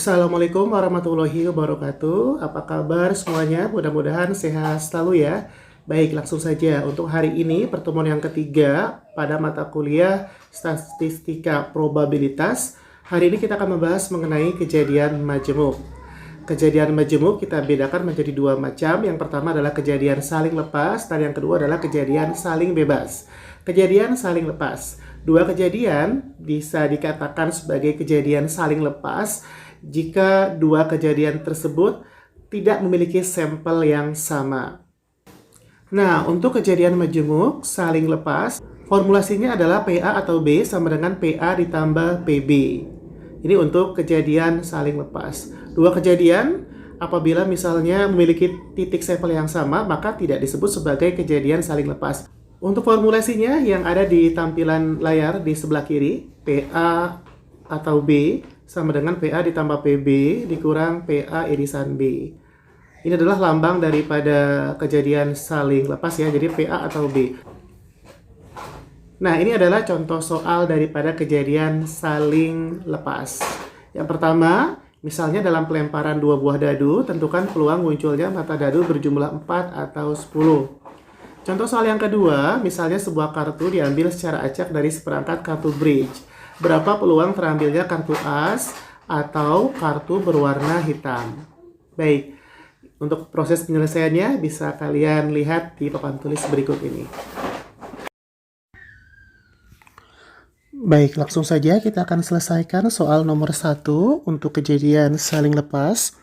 Assalamualaikum warahmatullahi wabarakatuh. Apa kabar semuanya? Mudah-mudahan sehat selalu ya. Baik, langsung saja. Untuk hari ini pertemuan yang ketiga pada mata kuliah Statistika Probabilitas. Hari ini kita akan membahas mengenai kejadian majemuk. Kejadian majemuk kita bedakan menjadi dua macam. Yang pertama adalah kejadian saling lepas dan yang kedua adalah kejadian saling bebas. Kejadian saling lepas. Dua kejadian bisa dikatakan sebagai kejadian saling lepas jika dua kejadian tersebut tidak memiliki sampel yang sama. Nah, untuk kejadian majemuk saling lepas, formulasinya adalah PA atau B sama dengan PA ditambah PB. Ini untuk kejadian saling lepas. Dua kejadian apabila misalnya memiliki titik sampel yang sama, maka tidak disebut sebagai kejadian saling lepas. Untuk formulasinya yang ada di tampilan layar di sebelah kiri, PA atau B sama dengan PA ditambah PB dikurang PA irisan B. Ini adalah lambang daripada kejadian saling lepas ya, jadi PA atau B. Nah, ini adalah contoh soal daripada kejadian saling lepas. Yang pertama, misalnya dalam pelemparan dua buah dadu, tentukan peluang munculnya mata dadu berjumlah 4 atau 10. Contoh soal yang kedua, misalnya sebuah kartu diambil secara acak dari seperangkat kartu bridge. Berapa peluang terambilnya kartu as atau kartu berwarna hitam? Baik, untuk proses penyelesaiannya bisa kalian lihat di papan tulis berikut ini. Baik, langsung saja kita akan selesaikan soal nomor 1 untuk kejadian saling lepas.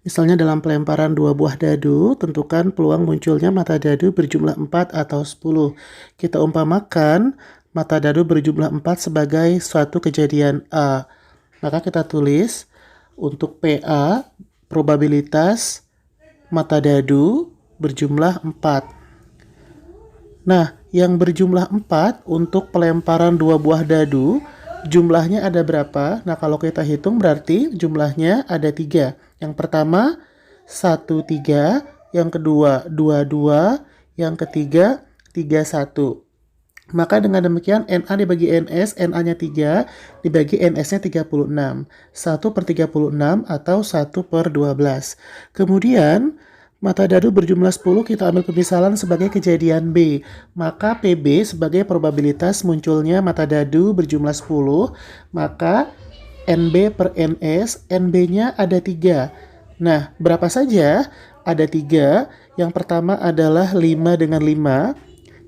Misalnya dalam pelemparan dua buah dadu, tentukan peluang munculnya mata dadu berjumlah 4 atau 10. Kita umpamakan mata dadu berjumlah 4 sebagai suatu kejadian A. Maka kita tulis untuk PA, probabilitas mata dadu berjumlah 4. Nah, yang berjumlah 4 untuk pelemparan dua buah dadu, jumlahnya ada berapa? Nah, kalau kita hitung berarti jumlahnya ada 3. Yang pertama 1, 3. Yang kedua 2, 2. Yang ketiga 3, 1. Maka dengan demikian NA dibagi NS, NA-nya 3, dibagi NS-nya 36. 1/36 atau 1/12. Kemudian mata dadu berjumlah 10 kita ambil pemisalan sebagai kejadian B. Maka PB sebagai probabilitas munculnya mata dadu berjumlah 10. Maka NB per NS, NB-nya ada 3. Nah, berapa saja? Ada 3. Yang pertama adalah 5 dengan 5.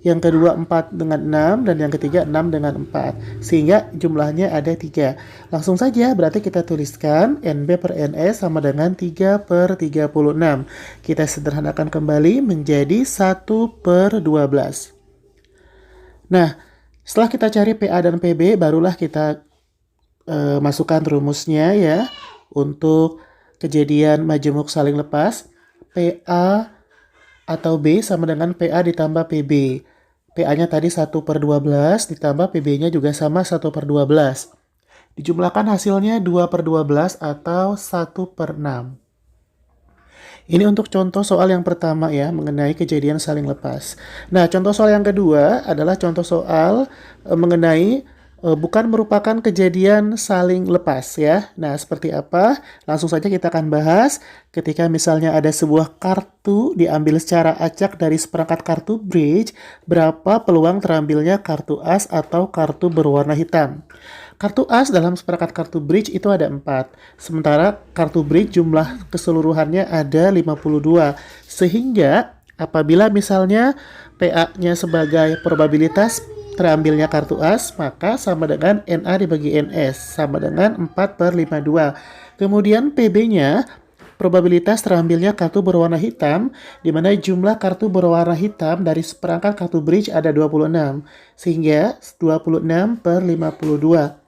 Yang kedua 4 dengan 6. Dan yang ketiga 6 dengan 4. Sehingga jumlahnya ada 3. Langsung saja berarti kita tuliskan NB per NS sama dengan 3/36. Kita sederhanakan kembali menjadi 1/12. Nah, setelah kita cari PA dan PB, barulah kita masukkan rumusnya ya untuk kejadian majemuk saling lepas. PA atau B sama dengan PA ditambah PB. PA-nya tadi 1/12 ditambah PB-nya juga sama 1/12. Dijumlahkan hasilnya 2/12 atau 1/6. Ini untuk contoh soal yang pertama ya, mengenai kejadian saling lepas. Nah, contoh soal yang kedua adalah contoh soal mengenai bukan merupakan kejadian saling lepas ya. Nah, seperti apa? Langsung saja kita akan bahas ketika misalnya ada sebuah kartu diambil secara acak dari seperangkat kartu bridge, berapa peluang terambilnya kartu as atau kartu berwarna hitam. Kartu as dalam seperangkat kartu bridge itu ada 4. Sementara kartu bridge jumlah keseluruhannya ada 52. Sehingga apabila misalnya PA-nya sebagai probabilitas terambilnya kartu as, maka sama dengan NA dibagi NS, sama dengan 4/52. Kemudian PB-nya, probabilitas terambilnya kartu berwarna hitam, di mana jumlah kartu berwarna hitam dari seperangkat kartu bridge ada 26, sehingga 26/52.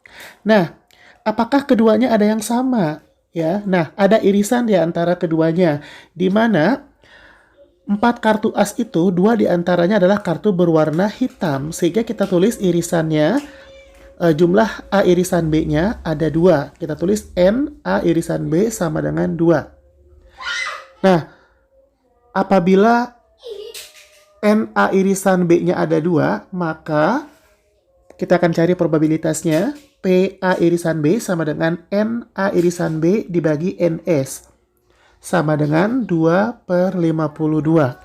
Nah, apakah keduanya ada yang sama? Ya, nah ada irisan di antara keduanya, di mana 4 kartu as itu, 2 diantaranya adalah kartu berwarna hitam. Sehingga kita tulis irisannya, jumlah A irisan B-nya ada 2. Kita tulis N A irisan B sama dengan 2. Nah, apabila N A irisan B-nya ada 2, maka Kita akan cari probabilitasnya. PA irisan B sama dengan NA irisan B dibagi NS. Sama dengan 2/52.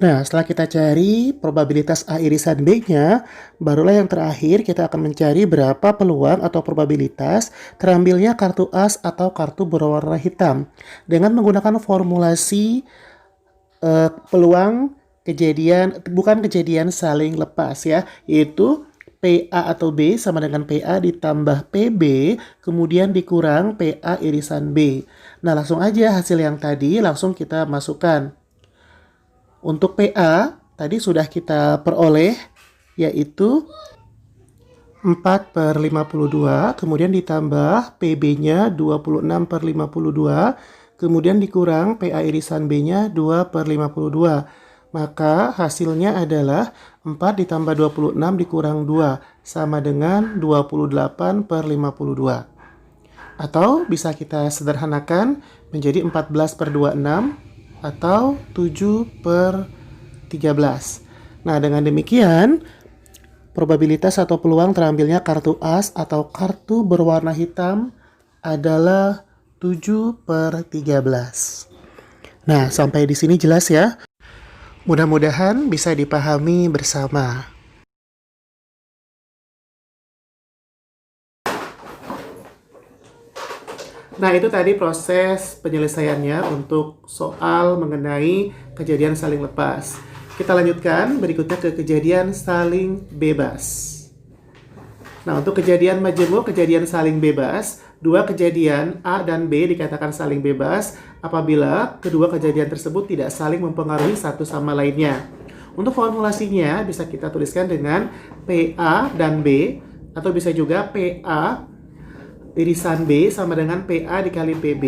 Nah, setelah kita cari probabilitas A irisan B-nya, barulah yang terakhir kita akan mencari berapa peluang atau probabilitas terambilnya kartu as atau kartu berwarna hitam. Dengan menggunakan formulasi peluang bukan kejadian saling lepas ya, yaitu PA atau B sama dengan PA ditambah PB, kemudian dikurang PA irisan B. Nah, langsung aja hasil yang tadi langsung kita masukkan. Untuk PA, tadi sudah kita peroleh, yaitu 4/52, kemudian ditambah PB-nya 26/52, kemudian dikurang PA irisan B-nya 2/52. Maka hasilnya adalah 4 ditambah 26 dikurang 2, sama dengan 28/52. Atau bisa kita sederhanakan menjadi 14/26 atau 7/13. Nah, dengan demikian, probabilitas atau peluang terambilnya kartu as atau kartu berwarna hitam adalah 7/13. Nah, sampai di sini jelas ya? Mudah-mudahan bisa dipahami bersama. Nah, itu tadi proses penyelesaiannya untuk soal mengenai kejadian saling lepas. Kita lanjutkan berikutnya ke kejadian saling bebas. Nah, untuk kejadian majemuk, kejadian saling bebas, dua kejadian A dan B dikatakan saling bebas apabila kedua kejadian tersebut tidak saling mempengaruhi satu sama lainnya. Untuk formulasinya bisa kita tuliskan dengan PA dan B, atau bisa juga PA irisan B sama dengan PA dikali PB.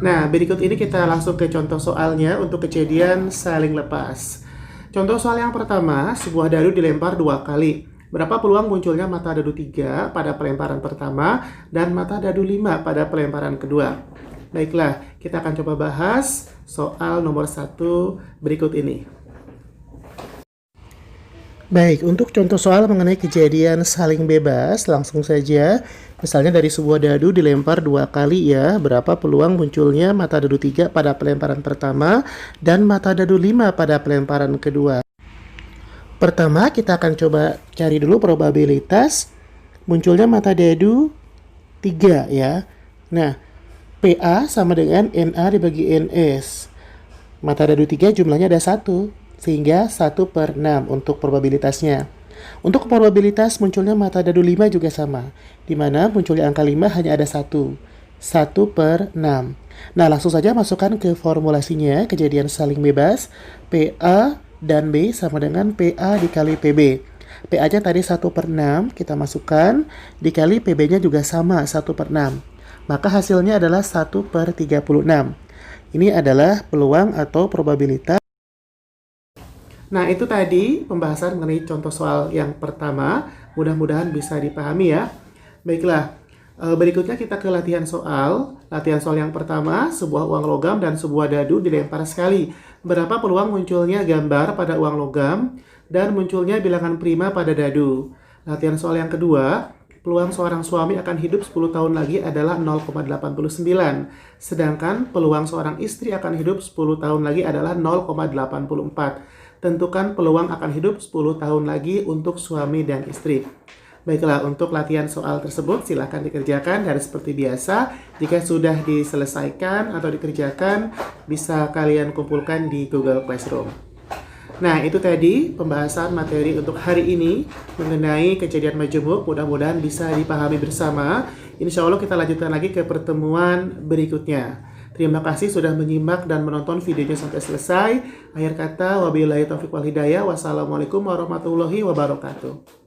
Nah, berikut ini kita langsung ke contoh soalnya untuk kejadian saling lepas. Contoh soal yang pertama, sebuah dadu dilempar 2 kali. Berapa peluang munculnya mata dadu 3 pada pelemparan pertama dan mata dadu 5 pada pelemparan kedua? Baiklah, kita akan coba bahas soal nomor 1 berikut ini. Baik, untuk contoh soal mengenai kejadian saling bebas, langsung saja. Misalnya dari sebuah dadu dilempar 2 kali ya, berapa peluang munculnya mata dadu 3 pada pelemparan pertama dan mata dadu 5 pada pelemparan kedua. Pertama, kita akan coba cari dulu probabilitas munculnya mata dadu 3 ya. Nah, PA sama dengan NA dibagi NS. Mata dadu 3 jumlahnya ada 1, sehingga 1/6 untuk probabilitasnya. Untuk probabilitas munculnya mata dadu 5 juga sama, di mana munculnya angka 5 hanya ada 1, 1/6. Nah, langsung saja masukkan ke formulasinya kejadian saling bebas. PA dan B sama dengan PA dikali PB. PA-nya tadi 1/6, kita masukkan, dikali PB-nya juga sama, 1/6. Maka hasilnya adalah 1/36. Ini adalah peluang atau probabilitas. Nah, itu tadi pembahasan mengenai contoh soal yang pertama. Mudah-mudahan bisa dipahami ya. Baiklah, berikutnya kita ke latihan soal. Latihan soal yang pertama, sebuah uang logam dan sebuah dadu dilempar sekali. Berapa peluang munculnya gambar pada uang logam dan munculnya bilangan prima pada dadu? Latihan soal yang kedua, peluang seorang suami akan hidup 10 tahun lagi adalah 0,89. Sedangkan peluang seorang istri akan hidup 10 tahun lagi adalah 0,84. Tentukan peluang akan hidup 10 tahun lagi untuk suami dan istri. Baiklah, untuk latihan soal tersebut silahkan dikerjakan dan seperti biasa, jika sudah diselesaikan atau dikerjakan, bisa kalian kumpulkan di Google Classroom. Nah, itu tadi pembahasan materi untuk hari ini mengenai kejadian majemuk. Mudah-mudahan bisa dipahami bersama. Insya Allah kita lanjutkan lagi ke pertemuan berikutnya. Terima kasih sudah menyimak dan menonton videonya sampai selesai. Akhir kata, wabillahi taufiq wal hidayah. Wassalamualaikum warahmatullahi wabarakatuh.